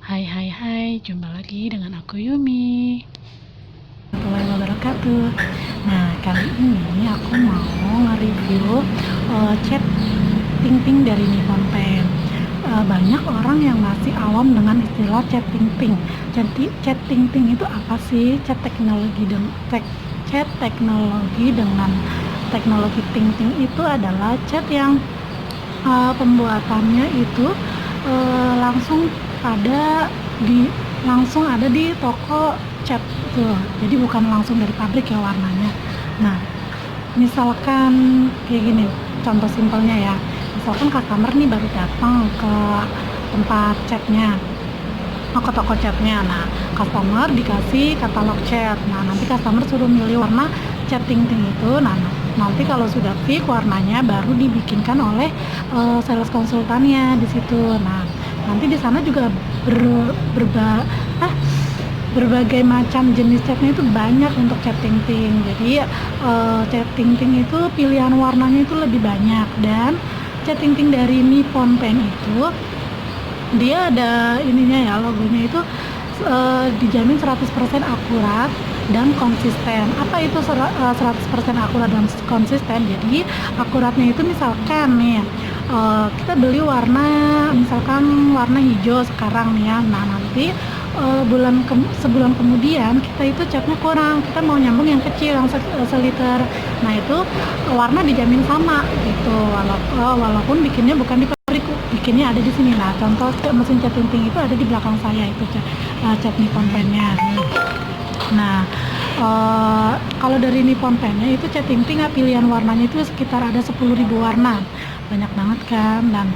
Hai hai hai, jumpa lagi dengan aku Yumi. Warahmatullahi wabarakatuh. Nah, kali ini aku mau nge-review cat ting-ting dari Nippon Pen. Banyak orang yang masih awam dengan istilah cat ting-ting. Cat ting-ting itu apa sih? Cat teknologi dengan teknologi ting-ting itu adalah cat yang pembuatannya itu langsung ada langsung ada di toko cat tuh. Jadi bukan langsung dari pabrik ya warnanya. Nah, misalkan kayak gini, contoh simpelnya ya. Misalkan customer nih baru datang ke tempat catnya, ke toko catnya. Nah, customer dikasih katalog cat. Nah, nanti customer suruh milih warna cat ting-ting itu. Nah, nanti kalau sudah fix warnanya baru dibikinkan oleh sales konsultannya di situ. Nah, nanti di sana juga berbagai macam jenis catnya itu banyak untuk cat ting-ting. Jadi cat ting-ting itu pilihan warnanya itu lebih banyak, dan cat ting-ting dari Nippon Pen itu dia ada ininya ya, logonya itu dijamin 100% akurat dan konsisten. Apa itu 100% akurat dan konsisten? Jadi akuratnya itu misalkan nih kita beli warna, misalkan warna hijau sekarang nih ya. Nah, nanti sebulan kemudian kita itu catnya kurang, kita mau nyambung yang kecil yang seliter. Nah, itu warna dijamin sama gitu, walaupun bikinnya bukan di pabrik, bikinnya ada di sini. Nah, contoh mesin cat ting-ting itu ada di belakang saya, itu cat Nippon Pen-nya. Nah, kalau dari Nippon Pen-nya itu cat ting-ting pilihan warnanya itu sekitar ada 10.000 warna, banyak banget kan, dan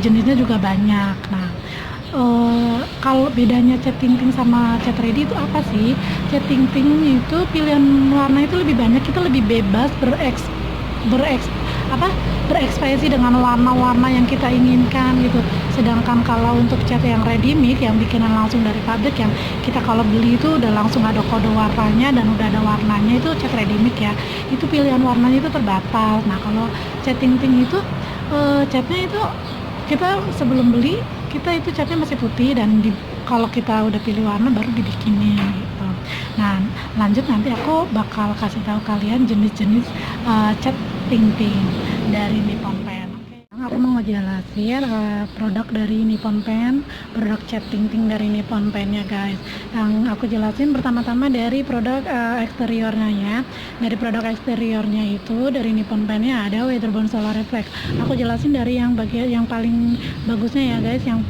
jenisnya juga banyak. Nah, kalau bedanya cat ting-ting sama cat ready itu apa sih? Cat ting-ting itu pilihan warna itu lebih banyak, kita lebih bebas berekspresi dengan warna-warna yang kita inginkan gitu. Sedangkan kalau untuk cat yang ready mix, yang bikinan langsung dari pabrik, yang kita kalau beli itu udah langsung ada kode warnanya dan udah ada warnanya, itu cat ready mix ya, itu pilihan warnanya itu terbatas. Nah, kalau cat ting-ting itu catnya itu kita sebelum beli kita itu catnya masih putih, dan kalau kita udah pilih warna baru dibikinin gitu. Nah, lanjut nanti aku bakal kasih tahu kalian jenis-jenis cat ting-ting dari Nippon Pen. Aku mau ngejelasin produk dari Nippon Pen, produk cat ting-ting dari Nippon Pen ya guys. Yang aku jelasin pertama-tama dari produk eksteriornya ya. Dari produk eksteriornya itu dari Nippon Pen-nya ada Weatherbond Solar Reflex. Aku jelasin dari yang paling bagusnya ya guys, yang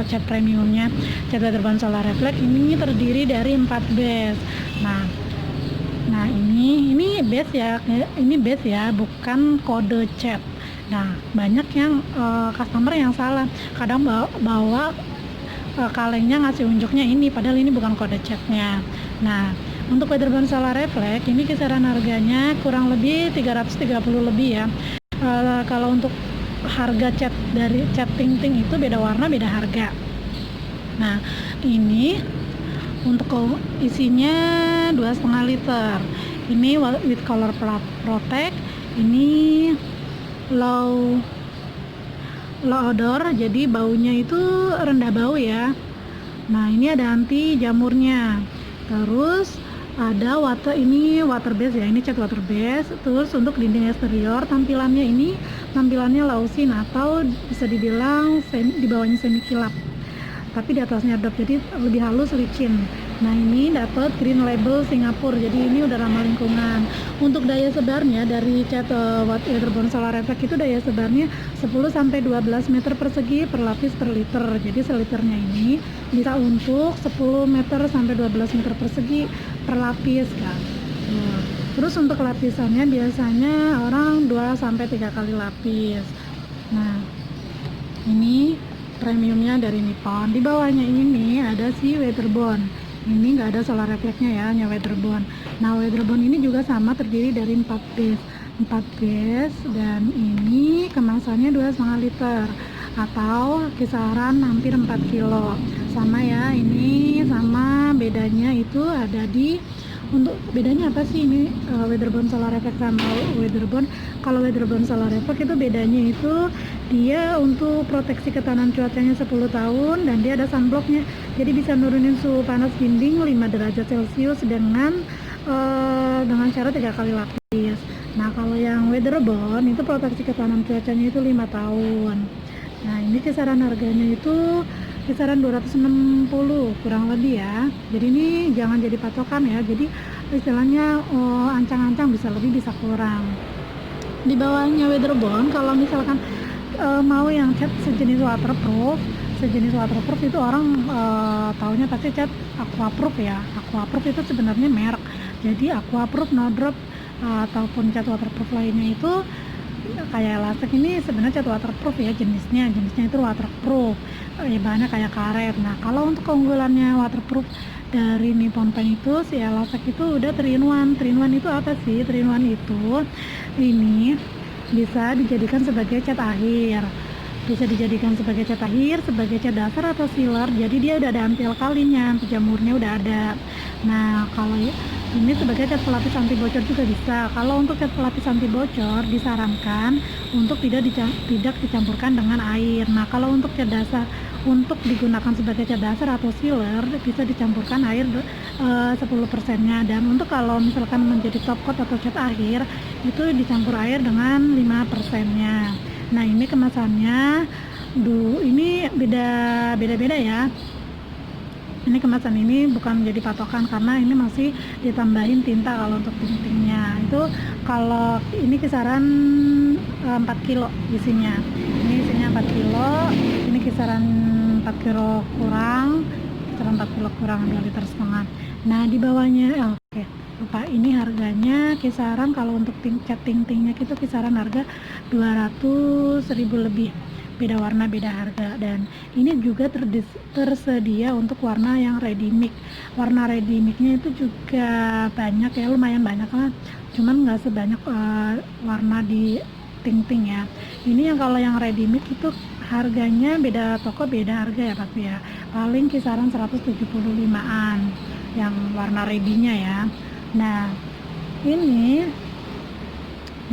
cat premiumnya. Cat Weatherbond Solar Reflex ini terdiri dari 4 base. Nah, ini base ya, bukan kode cat. Nah, banyak yang customer yang salah, kadang bawa kalengnya ngasih unjuknya ini, padahal ini bukan kode catnya. Nah, untuk Weatherbond Solar Reflex ini kisaran harganya kurang lebih 330 lebih ya. Kalau untuk harga cat dari cat ting-ting itu beda warna beda harga. Nah, ini untuk isinya 2,5 liter. Ini with color protect. Ini low odor, jadi baunya itu rendah bau ya. Nah, ini ada anti jamurnya. Terus ada water base ya, ini cat water base. Terus untuk dinding eksterior tampilannya lausin, atau bisa dibilang di bawahnya semi kilap, tapi di atasnya dark, jadi lebih halus licin. Nah, ini dapat green label Singapura, jadi ini udah ramah lingkungan. Untuk daya sebarnya dari cat Weatherbond Solar Reflex itu daya sebarnya 10-12 meter persegi per lapis per liter. Jadi seliternya ini bisa untuk 10 meter sampai 12 meter persegi per lapis kan. Nah, terus untuk lapisannya biasanya orang 2-3 kali lapis. Nah, ini premiumnya dari Nippon. Di bawahnya ini ada si Weatherbond. Ini nggak ada solar reflexnya ya, hanya Weatherbond. Nah, Weatherbond ini juga sama, terdiri dari 4 base, dan ini kemasannya 2,5 liter atau kisaran hampir 4 kilo. Sama ya, ini sama, bedanya itu ada di Untuk bedanya apa sih ini Weatherboard Solar Effect sama Weatherboard? Kalau Weatherboard Solar Effect itu bedanya itu dia untuk proteksi ketahanan cuacanya 10 tahun dan dia ada sunblocknya, jadi bisa nurunin suhu panas dinding 5 derajat Celcius dengan cara 3 kali lapis. Nah kalau yang Weatherboard itu proteksi ketahanan cuacanya itu 5 tahun. Nah ini kisaran harganya itu kisaran 260 kurang lebih ya. Jadi ini jangan jadi patokan ya, jadi istilahnya ancang-ancang bisa lebih bisa kurang. Di bawahnya Weatherboard kalau misalkan mau yang cat sejenis waterproof itu orang taunya pasti cat Aquaproof ya. Aquaproof itu sebenarnya merek, jadi Aquaproof, Snowdrop ataupun cat waterproof lainnya itu kayak elastik ini sebenarnya cat waterproof ya, jenisnya itu waterproof, bahannya kayak karet. Nah kalau untuk keunggulannya waterproof dari Nippon Paint itu si elastik itu udah 3-in-1. 3-in-1 itu apa sih? 3-in-1 itu ini bisa dijadikan sebagai cat akhir, sebagai cat dasar atau sealer. Jadi dia udah ada anti alkalinnya, anti jamurnya udah ada. Nah kalau ini sebagai cat pelapis anti bocor juga bisa. Kalau untuk cat pelapis anti bocor disarankan untuk tidak dicampurkan dengan air. Nah kalau untuk cat dasar, untuk digunakan sebagai cat dasar atau sealer bisa dicampurkan air 10%-nya, dan untuk kalau misalkan menjadi top coat atau cat akhir itu dicampur air dengan 5%-nya. Nah ini kemasannya ini beda-beda ya. Ini kemasan ini bukan menjadi patokan karena ini masih ditambahin tinta. Kalau untuk tintingnya itu kalau ini kisaran 4 kilo isinya. Ini isinya 4 kilo, ini kisaran 4 kilo kurang, 2,5 liter. Nah di bawahnya lupa, ini harganya kisaran kalau untuk cat tintingnya itu kisaran harga 200.000 lebih, beda warna beda harga. Dan ini juga tersedia untuk warna yang ready mix. Warna ready mixnya itu juga banyak ya, lumayan banyak lah, cuman nggak sebanyak warna di ting-ting ya. Ini yang kalau yang ready mix itu harganya beda toko beda harga ya pasti ya, paling kisaran 175-an yang warna ready-nya ya. Nah ini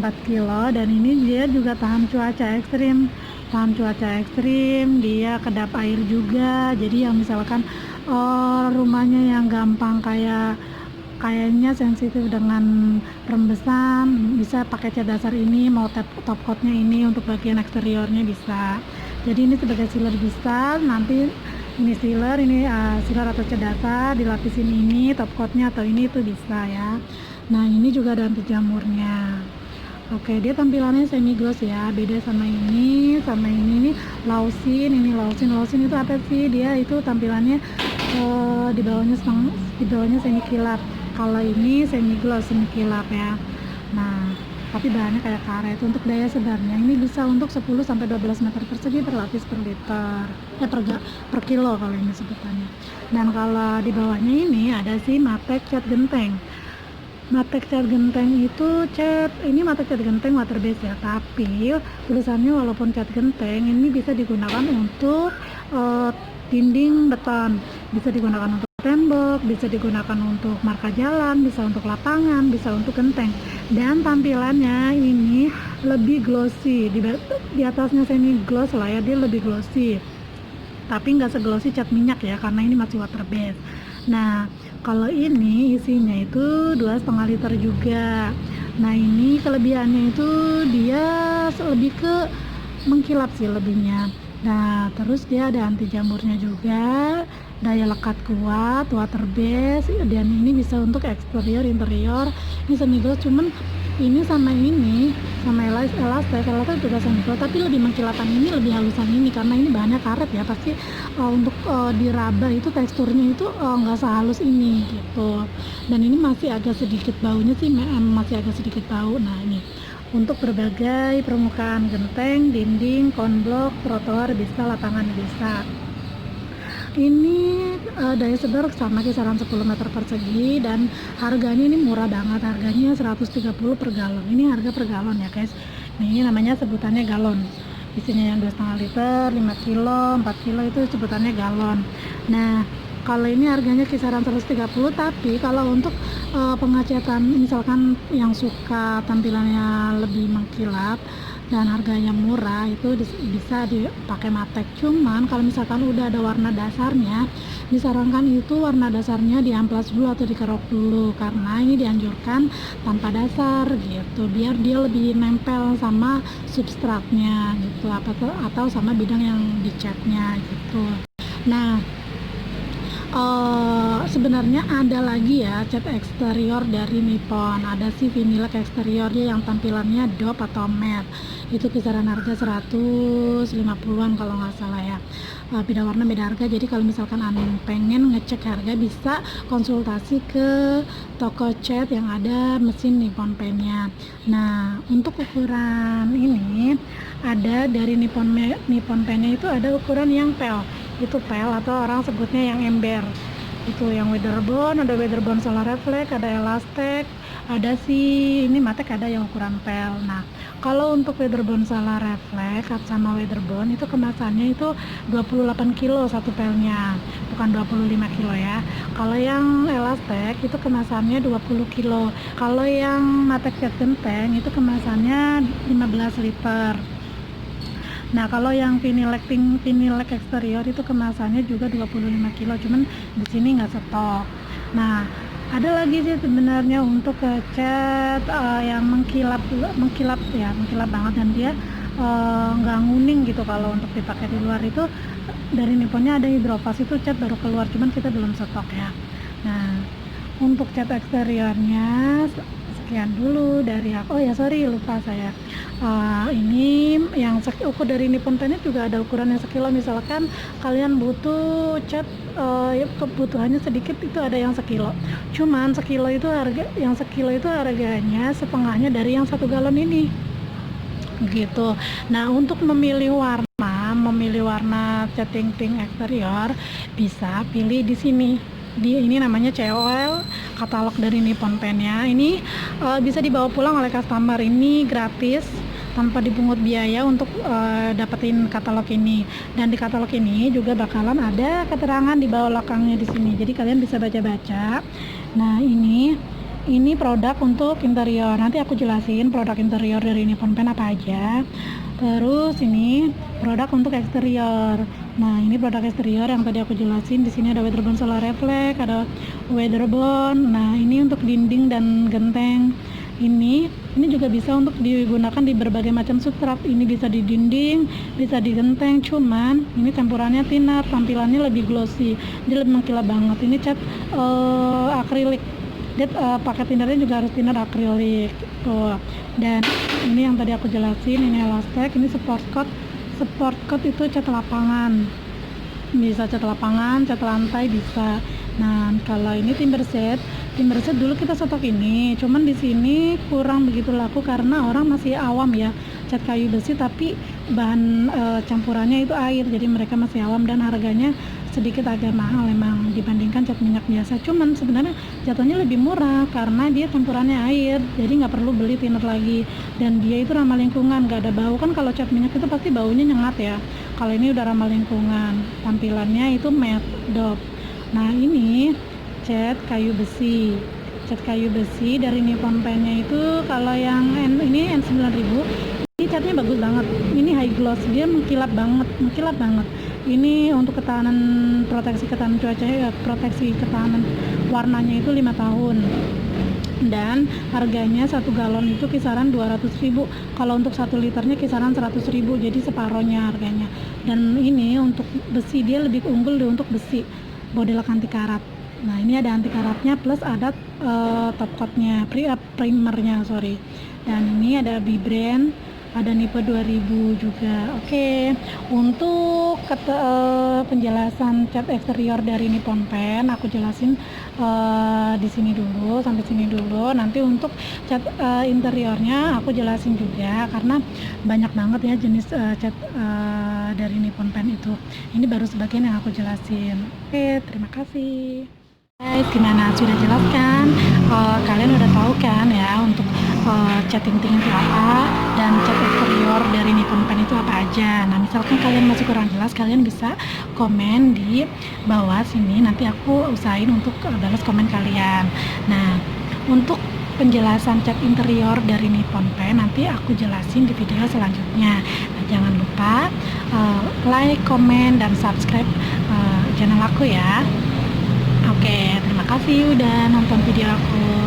4 kilo dan ini dia juga tahan cuaca ekstrim, dia kedap air juga. Jadi yang misalkan rumahnya yang gampang kayaknya sensitif dengan rembesan, bisa pakai cat dasar ini, mau top coatnya ini untuk bagian eksteriornya bisa. Jadi ini sebagai sealer bisa, nanti ini sealer atau cat dasar dilapisin ini top coatnya atau ini itu bisa ya. Nah ini juga ada anti jamurnya. Oke, dia tampilannya semi gloss ya, beda sama ini nih lausin. Lausin itu apa sih? Dia itu tampilannya di bawahnya semi kilap. Kalau ini semi gloss, semi kilap ya. Nah, tapi bahannya kayak karet. Untuk daya sebarnya ini bisa untuk 10-12 meter persegi per lapis per liter. Per kilo kalau ini sebutannya. Dan kalau di bawahnya ini ada si Matek cat genteng. Matek cat genteng itu Matek cat genteng water base ya, tapi tulisannya walaupun cat genteng ini bisa digunakan untuk dinding beton, bisa digunakan untuk tembok, bisa digunakan untuk marka jalan, bisa untuk lapangan, bisa untuk genteng. Dan tampilannya ini lebih glossy, di atasnya semi gloss lah ya, dia lebih glossy, tapi nggak seglossy cat minyak ya, karena ini masih water base. Nah kalau ini isinya itu 2,5 liter juga. Nah ini kelebihannya itu dia lebih ke mengkilap sih lebihnya. Nah terus dia ada anti jamurnya juga, daya lekat kuat, water base, dan ini bisa untuk eksterior, interior. Ini semi gloss, cuman ini sama elastik juga semi gloss, tapi lebih mengkilapkan ini, lebih halusan ini karena ini bahannya karet ya, pasti untuk diraba itu teksturnya itu nggak sehalus ini gitu. Dan ini masih agak sedikit baunya sih, masih agak sedikit bau. Nah ini untuk berbagai permukaan genteng, dinding, konblok, trotoar bisa, lapangan bisa. Ini daya sebar sama kisaran 10 meter persegi dan harganya ini murah banget, harganya 130 per galon. Ini harga per galon ya guys. Ini namanya sebutannya galon. Isinya yang 2,5 liter, 5 kilo, 4 kilo itu sebutannya galon. Nah Kalau ini harganya kisaran 130, tapi kalau untuk pengecatan misalkan yang suka tampilannya lebih mengkilap dan harganya murah, itu bisa dipakai matek. Cuman kalau misalkan udah ada warna dasarnya, disarankan itu warna dasarnya diamplas dulu atau dikerok dulu, karena ini dianjurkan tanpa dasar gitu, biar dia lebih nempel sama substratnya gitu, atau sama bidang yang dicatnya gitu. Nah, sebenarnya ada lagi ya cat eksterior dari Nippon, ada si Vinylak eksteriornya yang tampilannya dope atau matte, itu kisaran harga 150-an kalau nggak salah ya. Beda warna beda harga, jadi kalau misalkan Anda pengen ngecek harga bisa konsultasi ke toko cat yang ada mesin Nippon Pen-nya. Nah, untuk ukuran ini ada dari Nippon Pen-nya itu ada ukuran yang pel, itu pel atau orang sebutnya yang ember, itu yang weatherbone, ada weatherbone solar reflect, ada elastek, ada sih ini matek, ada yang ukuran pel. Nah, kalau untuk weatherbone solar reflect sama weatherbone itu kemasannya itu 28 kilo satu pelnya, bukan 25 kilo ya. Kalau yang elastek itu kemasannya 20 kilo. Kalau yang matek cat genteng itu kemasannya 15 liter. Nah, kalau yang Vinylak eksterior itu kemasannya juga 25 kilo, cuman di sini nggak stok. Nah, ada lagi sih sebenarnya untuk cat yang mengkilap banget, dan dia nggak nguning gitu. Kalau untuk dipakai di luar itu dari Nipponnya ada Hydrofast, itu cat baru keluar, cuman kita belum stok ya. Nah, untuk cat eksteriornya sekian dulu dari aku. Oh ya, sorry, lupa saya. Ini yang ukur dari Nippon Pen juga ada ukuran yang sekilo. Misalkan kalian butuh cat kebutuhannya sedikit, itu ada yang sekilo. Cuman sekilo itu harganya setengahnya dari yang 1 galon ini gitu. Nah, untuk memilih warna cat tinting eksterior bisa pilih di sini. Ini namanya COL, katalog dari Nippon Pen-nya. Ini bisa dibawa pulang oleh customer, ini gratis tanpa dipungut biaya untuk dapetin katalog ini. Dan di katalog ini juga bakalan ada keterangan di bawah belakangnya di sini, jadi kalian bisa baca-baca. Nah, ini produk untuk interior, nanti aku jelasin produk interior dari Nippon Pen apa aja. Terus ini produk untuk eksterior. Nah, ini produk eksterior yang tadi aku jelasin. Di sini ada weatherbone solar reflect, ada weatherbone. Nah, ini untuk dinding dan genteng. Ini juga bisa untuk digunakan di berbagai macam substrat. Ini bisa di dinding, bisa di genteng. Cuman ini campurannya thinner, tampilannya lebih glossy, dia lebih mengkilap banget. Ini cat akrilik. Pakai thinnernya juga harus thinner akrilik tuh. Dan ini yang tadi aku jelasin, ini elastek, ini sport coat itu cat lapangan, bisa cat lapangan, cat lantai bisa. Nah, kalau ini timber set dulu kita stok ini, cuman di sini kurang begitu laku karena orang masih awam ya, cat kayu besi tapi bahan campurannya itu air, jadi mereka masih awam dan harganya sedikit agak mahal emang dibandingkan cat minyak biasa. Cuman sebenarnya jatuhnya lebih murah karena dia campurannya air, jadi nggak perlu beli thinner lagi, dan dia itu ramah lingkungan, nggak ada bau. Kan kalau cat minyak itu pasti baunya nyengat ya, kalau ini udah ramah lingkungan, tampilannya itu matte dope. Nah, ini cat kayu besi dari Nippon Pen-nya itu, kalau yang ini N9000, ini catnya bagus banget, ini high gloss, dia mengkilap banget. Ini untuk proteksi ketahanan cuaca ya, proteksi ketahanan warnanya itu 5 tahun, dan harganya 1 galon itu kisaran 200.000. Kalau untuk 1 liternya kisaran 100.000, jadi separohnya harganya. Dan ini untuk besi, dia lebih unggul untuk besi, Bodelak anti karat. Nah, ini ada anti karatnya plus ada top coatnya, primernya sorry. Dan ini ada B-brand, ada Nippon 2000 juga. Oke. Untuk penjelasan cat eksterior dari Nippon Pen aku jelasin di sini dulu, sampai sini dulu. Nanti untuk cat interiornya aku jelasin juga karena banyak banget ya jenis cat dari Nippon Pen itu. Ini baru sebagian yang aku jelasin. Oke, terima kasih. Guys, gimana, sudah jelas kan? Kalian udah tahu kan ya untuk cat tinting itu apa dan cat eksterior dari Nippon Paint itu apa aja. Nah, misalkan kalian masih kurang jelas, kalian bisa komen di bawah sini, nanti aku usahain untuk balas komen kalian. Nah, untuk penjelasan cat interior dari Nippon Paint nanti aku jelasin di video selanjutnya. Nah, jangan lupa like, komen, dan subscribe channel aku ya. Oke, terima kasih udah nonton video aku.